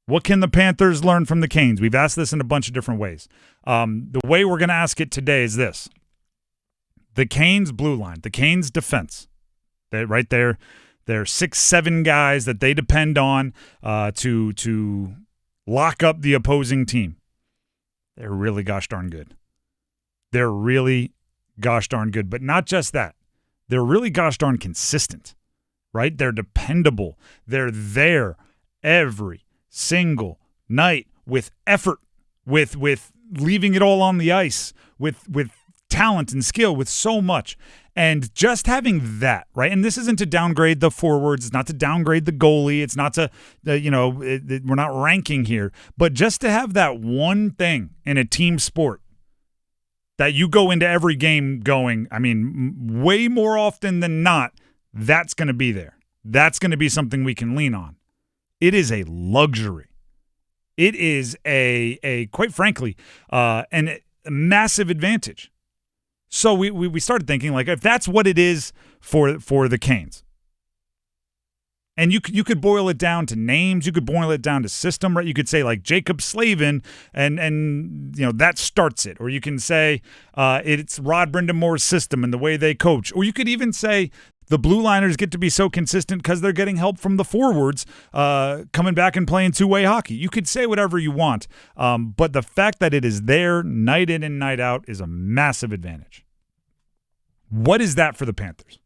What can the Panthers learn from the Canes? We've asked this in a bunch of different ways. The way we're going to ask it today is this. The Canes blue line, the Canes defense, right there, they're 6'7" guys that they depend on to lock up the opposing team. They're really gosh darn good. They're really gosh darn good. But not just that. They're really gosh darn consistent, right? They're dependable. They're there every single night with effort, with leaving it all on the ice, with talent and skill, with so much. And just having that, right? And this isn't to downgrade the forwards. It's not to downgrade the goalie. It's not to, we're not ranking here. But just to have that one thing in a team sport that you go into every game going, I mean, way more often than not, that's going to be there. That's going to be something we can lean on. It is a luxury. It is a quite frankly, a massive advantage. So we started thinking, like, if that's what it is for the Canes, and you could boil it down to names, you could boil it down to system, right? You could say like Jacob Slavin, and that starts it, or you can say it's Rod Brindamore's system and the way they coach, or you could even say the blue liners get to be so consistent because they're getting help from the forwards coming back and playing two-way hockey. You could say whatever you want, but the fact that it is there night in and night out is a massive advantage. What is that for the Panthers?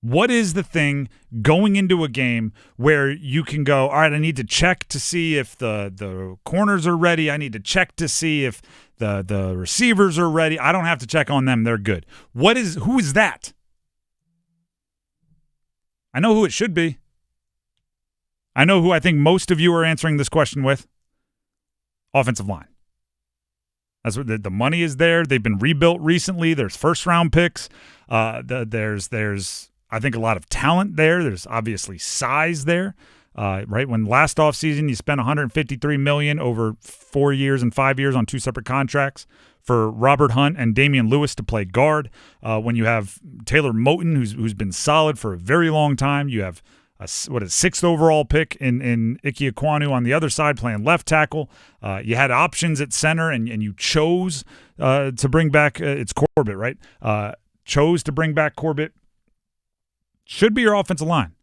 What is the thing going into a game where you can go, all right, I need to check to see if the corners are ready. I need to check to see if the receivers are ready. I don't have to check on them. They're good. Who is that? I know who it should be. I know who I think most of you are answering this question with. Offensive line. That's what the money is there. They've been rebuilt recently. There's first-round picks. There's I think a lot of talent there. There's obviously size there. Right when last offseason you spent $153 million over 4 years and 5 years on two separate contracts for Robert Hunt and Damian Lewis to play guard. When you have Taylor Moton, who's been solid for a very long time, you have a sixth overall pick in Ike Ekwonu on the other side playing left tackle. You had options at center, and you chose to bring back it's Corbett, right? Chose to bring back Corbett. Should be your offensive line.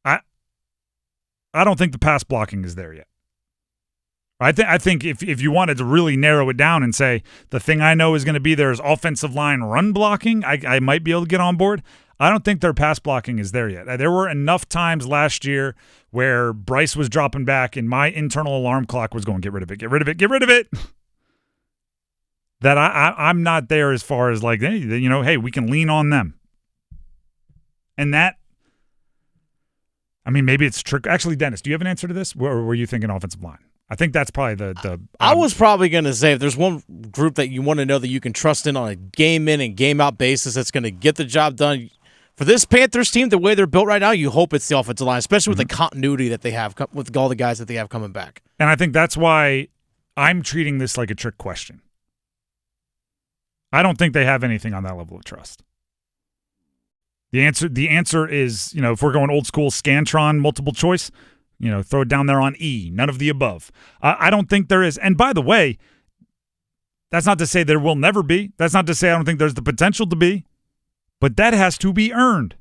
I don't think the pass blocking is there yet. I think if you wanted to really narrow it down and say the thing I know is going to be there is offensive line run blocking, I might be able to get on board. I don't think their pass blocking is there yet. There were enough times last year where Bryce was dropping back and my internal alarm clock was going, get rid of it, get rid of it, get rid of it. That I'm not there as far as like, hey, we can lean on them. And that, I mean, maybe it's trick. Actually, Dennis, do you have an answer to this? Or were you thinking offensive line? I think that's probably the I was probably going to say if there's one group that you want to know that you can trust in on a game in and game out basis that's going to get the job done. For this Panthers team, the way they're built right now, you hope it's the offensive line, especially with the continuity that they have with all the guys that they have coming back. And I think that's why I'm treating this like a trick question. I don't think they have anything on that level of trust. The answer is, if we're going old school Scantron multiple choice, throw it down there on E, none of the above. I don't think there is. And by the way, that's not to say there will never be. That's not to say I don't think there's the potential to be. But that has to be earned.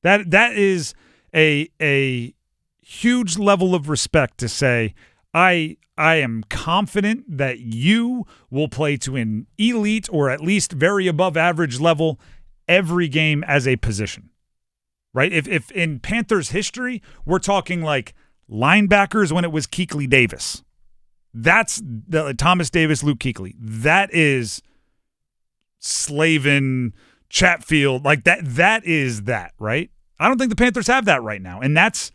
That is a huge level of respect to say, I am confident that you will play to an elite or at least very above average level every game as a position, right? If in Panthers history, we're talking like linebackers when it was Kuechly Davis. That's the Thomas Davis, Luke Kuechly. That is Slavin, Chatfield, like that is that, right? I don't think the Panthers have that right now. And that's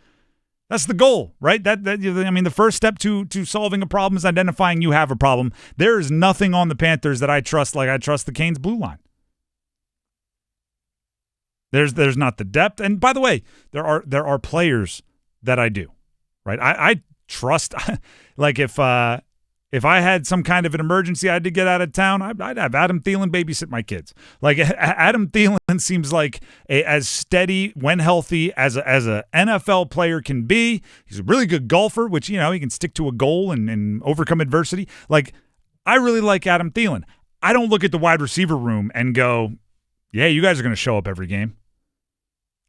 the goal, right? The first step to solving a problem is identifying you have a problem. There is nothing on the Panthers that I trust like I trust the Canes blue line. There's not the depth. And by the way, there are players that I do, right? I trust like if If I had some kind of an emergency I had to get out of town, I'd have Adam Thielen babysit my kids. Like, Adam Thielen seems like as steady when healthy as a NFL player can be. He's a really good golfer, which, he can stick to a goal and overcome adversity. Like, I really like Adam Thielen. I don't look at the wide receiver room and go, yeah, you guys are going to show up every game.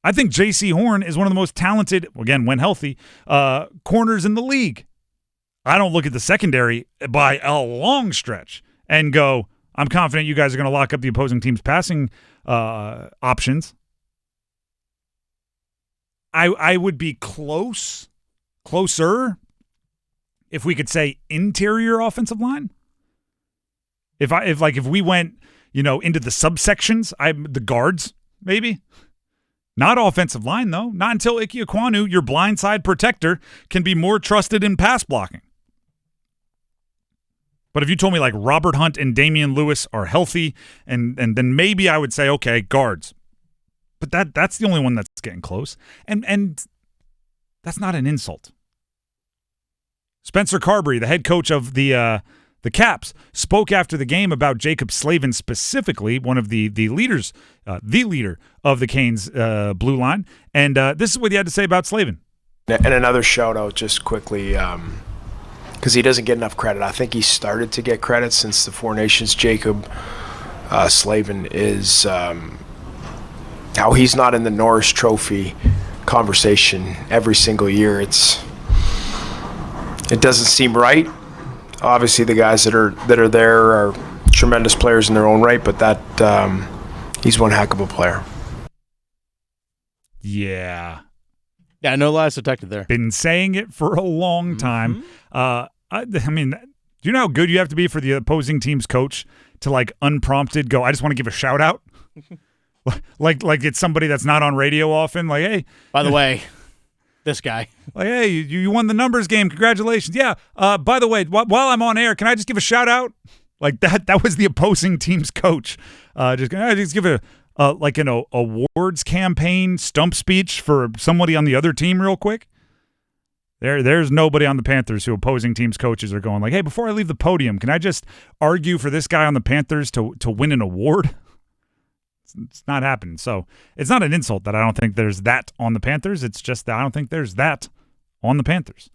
I think J.C. Horn is one of the most talented, again, when healthy, corners in the league. I don't look at the secondary by a long stretch and go, I'm confident you guys are going to lock up the opposing team's passing options. I would be closer, if we could say interior offensive line. If we went, into the subsections, the guards, maybe. Not offensive line, though. Not until Ike Ekwonu, your blindside protector, can be more trusted in pass blocking. But if you told me like Robert Hunt and Damian Lewis are healthy, and then maybe I would say, okay, guards. But that's the only one that's getting close. And that's not an insult. Spencer Carberry, the head coach of the Caps, spoke after the game about Jacob Slavin specifically, one of the leaders, the leader of the Canes blue line. And this is what he had to say about Slavin. And another shout out just quickly, because he doesn't get enough credit. I think he started to get credit since the Four Nations. Jacob Slavin is how he's not in the Norris Trophy conversation every single year. It doesn't seem right. Obviously, the guys that are there are tremendous players in their own right, but he's one heck of a player. Yeah. Yeah, no lies detected there. Been saying it for a long time. I mean, do you know how good you have to be for the opposing team's coach to, like, unprompted go, I just want to give a shout out? like it's somebody that's not on radio often. Like, hey. By the way, this guy. Like, hey, you won the numbers game. Congratulations. Yeah. By the way, while I'm on air, can I just give a shout out? Like that was the opposing team's coach. Just give an awards campaign stump speech for somebody on the other team real quick. There's nobody on the Panthers who opposing teams' coaches are going like, hey, before I leave the podium, can I just argue for this guy on the Panthers to win an award? It's not happening. So it's not an insult that I don't think there's that on the Panthers. It's just that I don't think there's that on the Panthers.